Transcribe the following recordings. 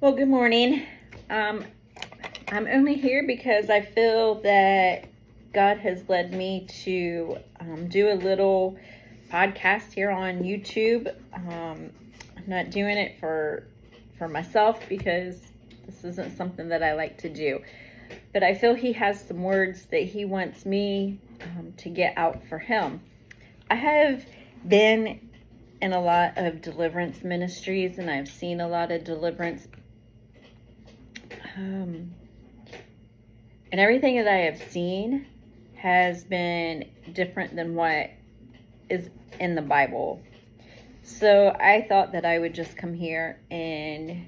Well, good morning. I'm only here because I feel that God has led me to do a little podcast here on YouTube. I'm not doing it for myself because this isn't something that I like to do. But I feel He has some words that He wants me to get out for Him. I have been in a lot of deliverance ministries, and I've seen a lot of deliverance. And everything that I have seen has been different than what is in the Bible. So I thought that I would just come here and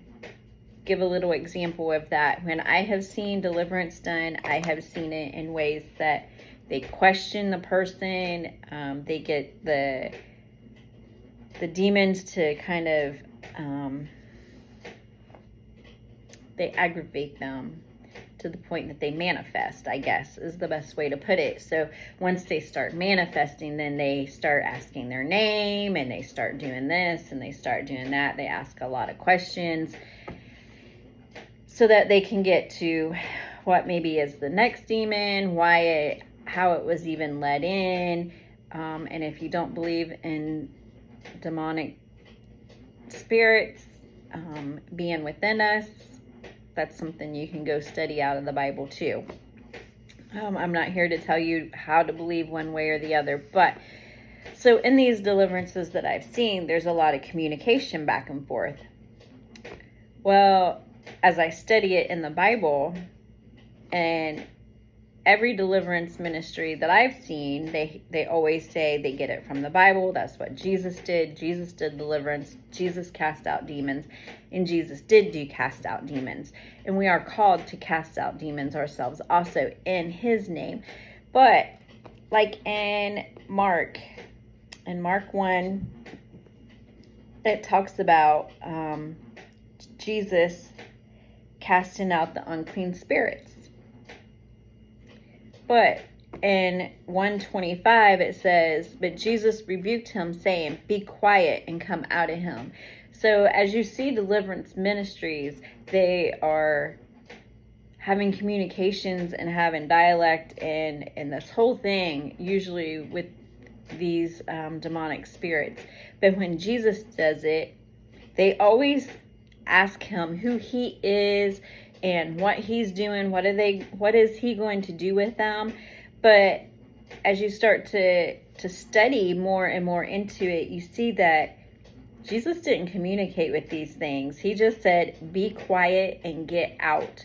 give a little example of that. When I have seen deliverance done, I have seen it in ways that they question the person. They get the demons to kind of they aggravate them to the point that they manifest, I guess, is the best way to put it. So once they start manifesting, then they start asking their name, and they start doing this, and they start doing that. They ask a lot of questions so that they can get to what maybe is the next demon, how it was even led in. And if you don't believe in demonic spirits being within us, that's something you can go study out of the Bible too. I'm not here to tell you how to believe one way or the other, but so in these deliverances that I've seen, there's a lot of communication back and forth. Well, as I study it in the Bible, and every deliverance ministry that I've seen, they always say they get it from the Bible. That's what Jesus did. Jesus did deliverance. Jesus cast out demons. And Jesus did do cast out demons. And we are called to cast out demons ourselves also in His name. But like in Mark 1, it talks about Jesus casting out the unclean spirits. But in 1:25 it says, but Jesus rebuked him, saying, be quiet and come out of him. So as you see deliverance ministries, they are having communications and having dialect and this whole thing, usually with these demonic spirits. But when Jesus does it, they always ask him who he is and what he's doing, what is he going to do with them. But as you start to study more and more into it, you see that Jesus didn't communicate with these things. He just said, be quiet and get out.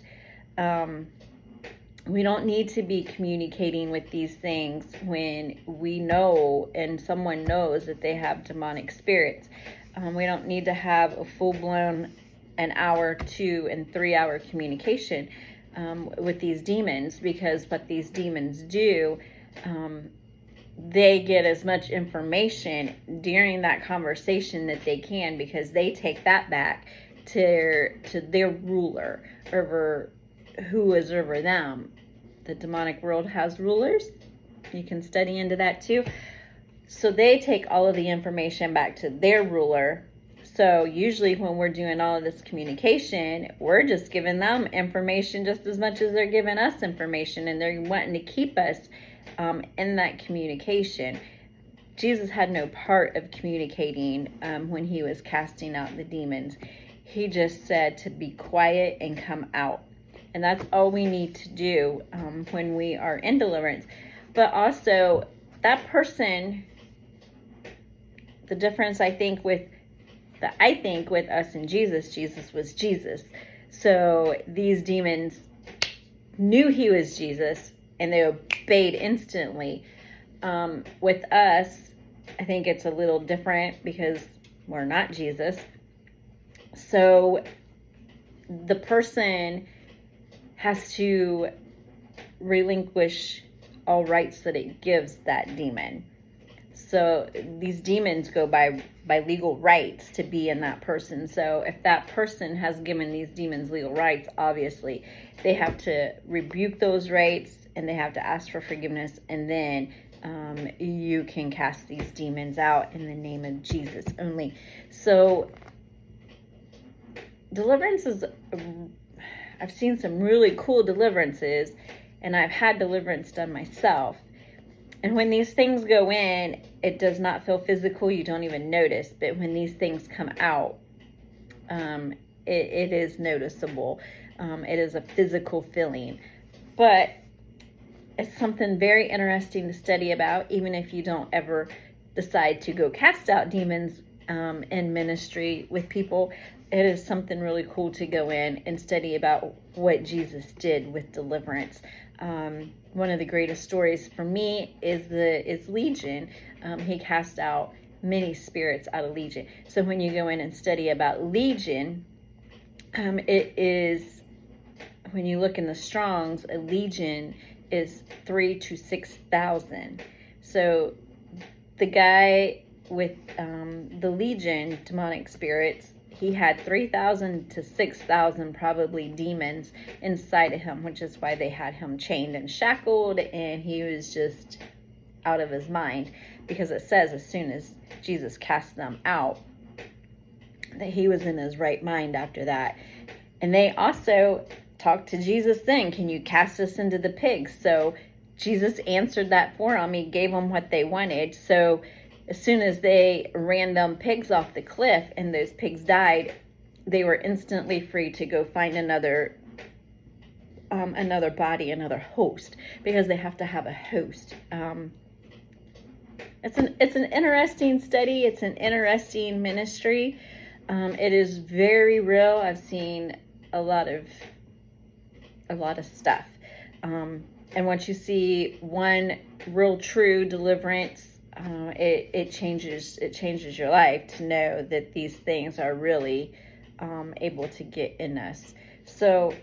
We don't need to be communicating with these things when we know and someone knows that they have demonic spirits. We don't need to have a full-blown an hour, 2 and 3 hour communication with these demons, because what these demons do, they get as much information during that conversation that they can, because they take that back to their ruler over who is over them. The demonic world has rulers. You can study into that too. So they take all of the information back to their ruler. So usually when we're doing all of this communication, we're just giving them information just as much as they're giving us information, and they're wanting to keep us in that communication. Jesus had no part of communicating when he was casting out the demons. He just said to be quiet and come out. And that's all we need to do when we are in deliverance. But also, that person, the difference I think with us and Jesus was Jesus. So these demons knew he was Jesus and they obeyed instantly. With us, I think it's a little different because we're not Jesus. So the person has to relinquish all rights that it gives that demon. So these demons go by legal rights to be in that person. So if that person has given these demons legal rights, obviously they have to rebuke those rights and they have to ask for forgiveness, and then you can cast these demons out in the name of Jesus only. So deliverance is, I've seen some really cool deliverances, and I've had deliverance done myself. And when these things go in, it does not feel physical. You don't even notice. But when these things come out, it is noticeable. It is a physical feeling. But it's something very interesting to study about, even if you don't ever decide to go cast out demons in ministry with people. It is something really cool to go in and study about what Jesus did with deliverance. One of the greatest stories for me is Legion. He cast out many spirits out of Legion. So when you go in and study about Legion, it is, when you look in the Strongs, a legion is 3,000 to 6,000. So the guy with the legion, demonic spirits, he had 3,000 to 6,000 probably demons inside of him, which is why they had him chained and shackled, and he was just out of his mind, because it says as soon as Jesus cast them out that he was in his right mind after that. And they also talked to Jesus then, can you cast us into the pigs? So Jesus answered that for them. He gave them what they wanted. So as soon as they ran them pigs off the cliff and those pigs died, they were instantly free to go find another body, another host, because they have to have a host. It's an interesting study. It's an interesting ministry. It is very real. I've seen a lot of stuff. And once you see one real true deliverance, it changes your life to know that these things are really able to get in us. So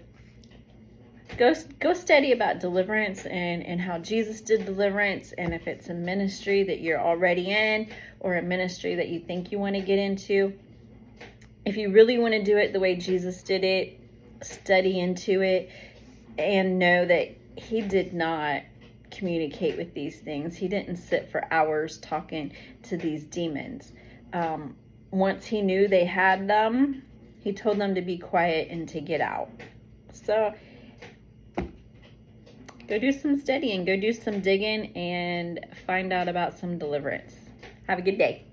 go study about deliverance and how Jesus did deliverance, and if it's a ministry that you're already in or a ministry that you think you want to get into. If you really want to do it the way Jesus did it, study into it and know that he did not communicate with these things. He didn't sit for hours talking to these demons. Once he knew they had them, he told them to be quiet and to get out. So go do some studying, go do some digging, and find out about some deliverance. Have a good day.